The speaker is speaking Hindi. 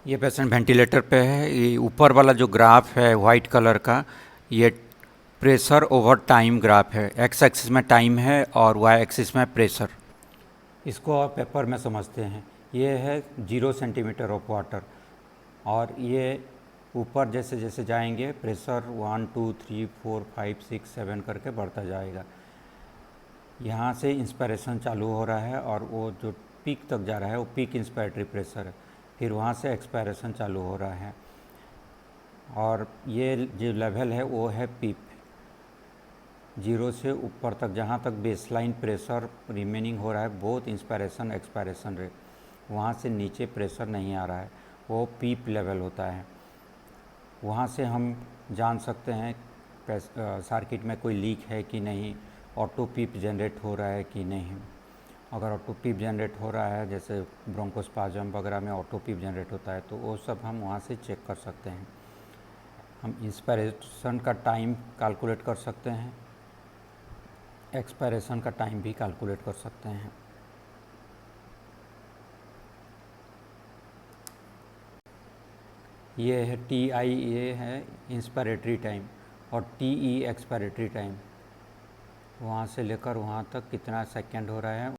ये पेशेंट वेंटिलेटर पे है। ये ऊपर वाला जो ग्राफ है वाइट कलर का, ये प्रेशर ओवर टाइम ग्राफ है। एक्स एक्सिस में टाइम है और वाई एक्सिस में प्रेशर। इसको और पेपर में समझते हैं। ये है 0 सेंटीमीटर ऑफ वाटर, और ये ऊपर जैसे जैसे जाएंगे प्रेशर 1 2 3 4 5 6 7 करके बढ़ता जाएगा। यहाँ से इंस्पिरेशन चालू हो रहा है और वो जो पीक तक जा रहा है वो पीक इंस्पायरेटरी प्रेशर है। फिर वहाँ से एक्सपायरेशन चालू हो रहा है, और ये जो लेवल है वो है पीप। 0 से ऊपर तक जहाँ तक बेसलाइन प्रेशर रिमेनिंग हो रहा है, बोथ इंस्पायरेशन एक्सपायरेशन रेट, वहाँ से नीचे प्रेशर नहीं आ रहा है, वो पीप लेवल होता है। वहाँ से हम जान सकते हैं सर्किट में कोई लीक है कि नहीं, ऑटो पीप जनरेट हो रहा है कि नहीं। अगर ऑटो पीप जनरेट हो रहा है, जैसे ब्रोंकोस्पाज्म वगैरह में ऑटो पीप जनरेट होता है, तो वो सब हम वहाँ से चेक कर सकते हैं। हम इंस्पायरेशन का टाइम कैलकुलेट कर सकते हैं, एक्सपायरेशन का टाइम भी कैलकुलेट कर सकते हैं। ये है TI, ये है इंस्पायरेटरी टाइम, और TE एक्सपायरेटरी टाइम। वहाँ से लेकर वहाँ तक कितना सेकेंड हो रहा है